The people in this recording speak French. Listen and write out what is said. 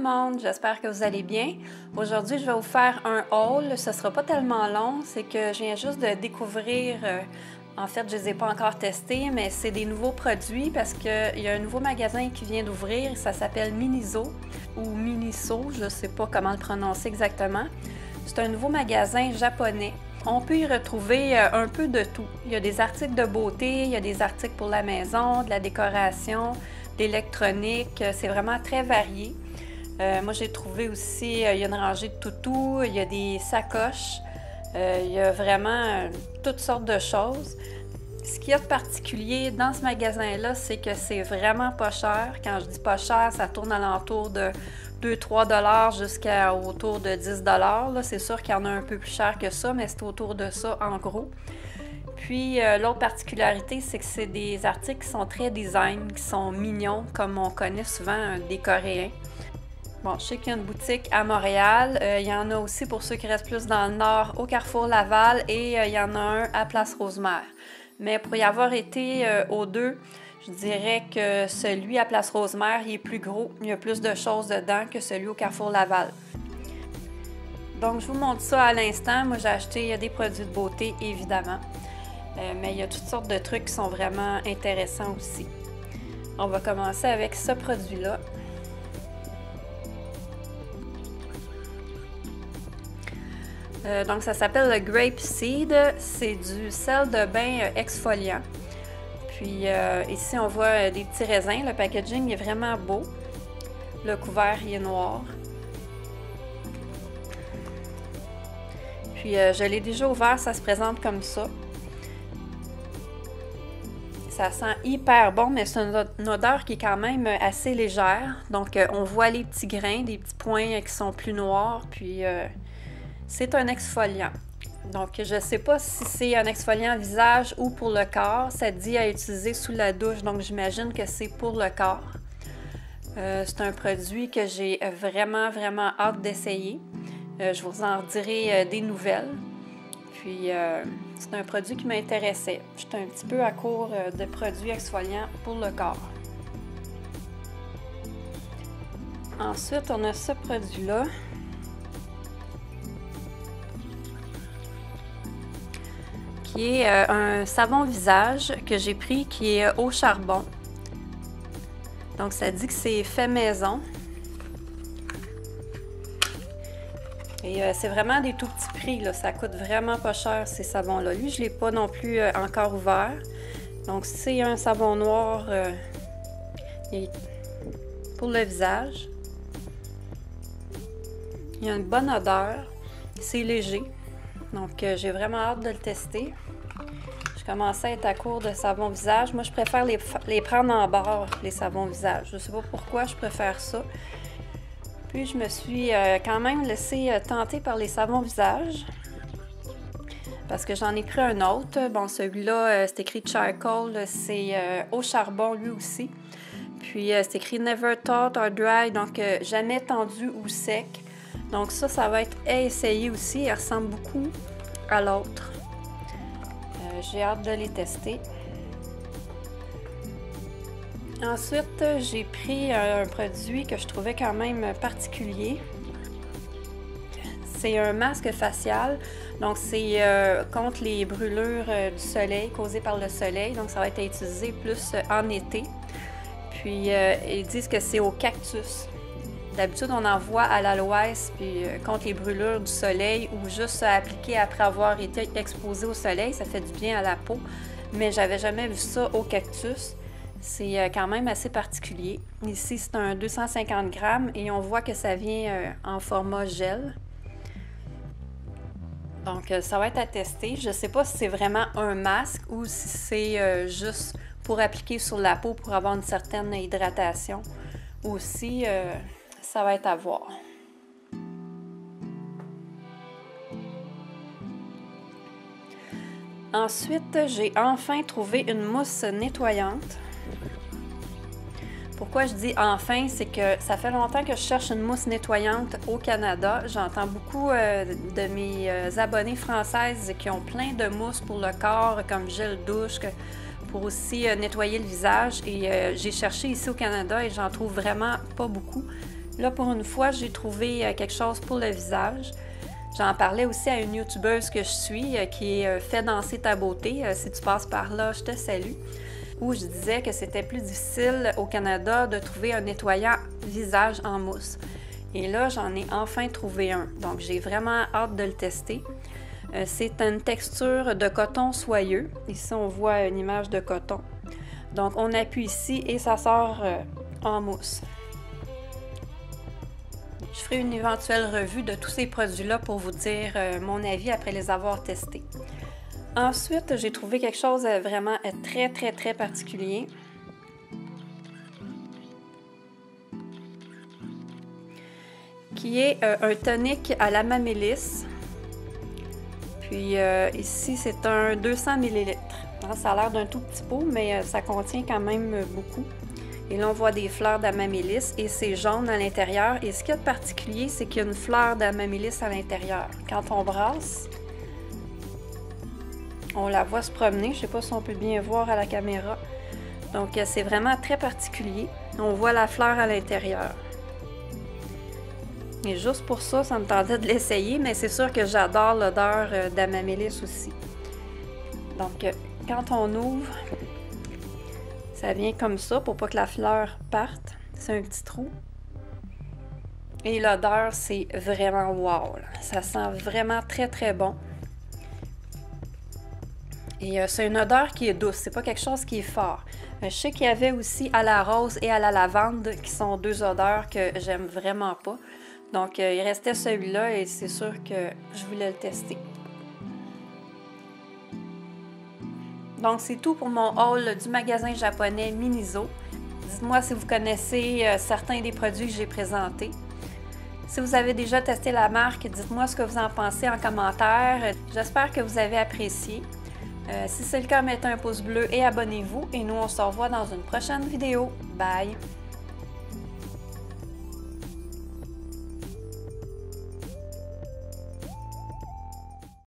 monde, j'espère que vous allez bien. Aujourd'hui, je vais vous faire un haul. Ce ne sera pas tellement long, c'est que je viens juste de découvrir, en fait, je ne les ai pas encore testés, mais c'est des nouveaux produits parce qu'il y a un nouveau magasin qui vient d'ouvrir, ça s'appelle Miniso ou Miniso, je ne sais pas comment le prononcer exactement. C'est un nouveau magasin japonais. On peut y retrouver un peu de tout. Il y a des articles de beauté, il y a des articles pour la maison, de la décoration, d'électronique. C'est vraiment très varié. Moi, j'ai trouvé aussi, il y a une rangée de toutous, il y a des sacoches, il y a vraiment toutes sortes de choses. Ce qu'il y a de particulier dans ce magasin-là, c'est que c'est vraiment pas cher. Quand je dis pas cher, ça tourne alentour de 2-3 $ jusqu'à autour de 10 $. C'est sûr qu'il y en a un peu plus cher que ça, mais c'est autour de ça en gros. Puis l'autre particularité, c'est que c'est des articles qui sont très design, qui sont mignons, comme on connaît souvent des Coréens. Bon, je sais qu'il y a une boutique à Montréal. Il y en a aussi pour ceux qui restent plus dans le nord, au Carrefour Laval, et il y en a un à Place Rosemère. Mais pour y avoir été aux deux, je dirais que celui à Place Rosemère, il est plus gros. Il y a plus de choses dedans que celui au Carrefour Laval. Donc, je vous montre ça à l'instant. Moi, j'ai acheté des produits de beauté, évidemment. Mais il y a toutes sortes de trucs qui sont vraiment intéressants aussi. On va commencer avec ce produit-là. Donc, ça s'appelle le Grape Seed. C'est du sel de bain exfoliant. Puis ici, on voit des petits raisins. Le packaging est vraiment beau. Le couvert, il est noir. Puis je l'ai déjà ouvert, ça se présente comme ça. Ça sent hyper bon, mais c'est une odeur qui est quand même assez légère. Donc, on voit les petits grains, des petits points qui sont plus noirs. Puis, c'est un exfoliant. Donc, je ne sais pas si c'est un exfoliant visage ou pour le corps. Ça dit à utiliser sous la douche, donc j'imagine que c'est pour le corps. C'est un produit que j'ai vraiment, vraiment hâte d'essayer. Je vous en dirai des nouvelles. Puis, c'est un produit qui m'intéressait. J'étais un petit peu à court de produits exfoliants pour le corps. Ensuite, on a ce produit-là. Qui est un savon visage que j'ai pris qui est au charbon. Donc, ça dit que c'est fait maison. Et c'est vraiment des tout petits prix, là. Ça coûte vraiment pas cher, ces savons-là. Lui, je ne l'ai pas non plus encore ouvert. Donc, c'est un savon noir pour le visage. Il a une bonne odeur. C'est léger. Donc, j'ai vraiment hâte de le tester. Je commençais à être à court de savon visage. Moi, je préfère les prendre en barre, les savons visage. Je ne sais pas pourquoi je préfère ça. Puis, je me suis quand même laissée tenter par les savons visage. Parce que j'en ai pris un autre. Bon, celui-là, c'est écrit Charcoal. C'est au charbon, lui aussi. Puis, c'est écrit Never Taut or Dry. Donc, jamais tendu ou sec. Donc, ça va être à essayer aussi. Il ressemble beaucoup à l'autre. J'ai hâte de les tester. Ensuite, j'ai pris un produit que je trouvais quand même particulier. C'est un masque facial. Donc, c'est contre les brûlures du soleil, causées par le soleil. Donc, ça va être utilisé plus en été. Puis, ils disent que c'est au cactus. D'habitude, on en voit à l'aloès, puis contre les brûlures du soleil ou juste à appliquer après avoir été exposé au soleil, ça fait du bien à la peau. Mais j'avais jamais vu ça au cactus. C'est quand même assez particulier. Ici, c'est un 250 grammes et on voit que ça vient en format gel. Donc, ça va être à tester. Je ne sais pas si c'est vraiment un masque ou si c'est juste pour appliquer sur la peau pour avoir une certaine hydratation. Aussi, ça va être à voir. Ensuite, j'ai enfin trouvé une mousse nettoyante. Pourquoi je dis enfin, c'est que ça fait longtemps que je cherche une mousse nettoyante au Canada. J'entends beaucoup de mes abonnées françaises qui ont plein de mousses pour le corps, comme gel douche, pour aussi nettoyer le visage. Et j'ai cherché ici au Canada et j'en trouve vraiment pas beaucoup. Là, pour une fois, j'ai trouvé quelque chose pour le visage. J'en parlais aussi à une youtubeuse que je suis qui est Fais danser ta beauté. Si tu passes par là, je te salue. Où je disais que c'était plus difficile au Canada de trouver un nettoyant visage en mousse. Et là, j'en ai enfin trouvé un. Donc, j'ai vraiment hâte de le tester. C'est une texture de coton soyeux. Ici, on voit une image de coton. Donc, on appuie ici et ça sort en mousse. Je ferai une éventuelle revue de tous ces produits-là pour vous dire mon avis après les avoir testés. Ensuite, j'ai trouvé quelque chose de vraiment très particulier. Qui est un tonique à la mamélis. Puis ici, c'est un 200 ml. Ça a l'air d'un tout petit pot, mais ça contient quand même beaucoup. Et là, on voit des fleurs d'amamélis et c'est jaune à l'intérieur. Et ce qu'il y a de particulier, c'est qu'il y a une fleur d'amamélis à l'intérieur. Quand on brasse, on la voit se promener. Je ne sais pas si on peut bien voir à la caméra. Donc, c'est vraiment très particulier. On voit la fleur à l'intérieur. Et juste pour ça, ça me tentait de l'essayer, mais c'est sûr que j'adore l'odeur d'amamélis aussi. Donc, quand on ouvre, ça vient comme ça pour pas que la fleur parte. C'est un petit trou. Et l'odeur, c'est vraiment wow. Ça sent vraiment très bon. Et c'est une odeur qui est douce, c'est pas quelque chose qui est fort. Je sais qu'il y avait aussi à la rose et à la lavande, qui sont deux odeurs que j'aime vraiment pas. Donc, il restait celui-là et c'est sûr que je voulais le tester. Donc, c'est tout pour mon haul du magasin japonais Miniso. Dites-moi si vous connaissez certains des produits que j'ai présentés. Si vous avez déjà testé la marque, dites-moi ce que vous en pensez en commentaire. J'espère que vous avez apprécié. Si c'est le cas, mettez un pouce bleu et abonnez-vous. Et nous, on se revoit dans une prochaine vidéo. Bye!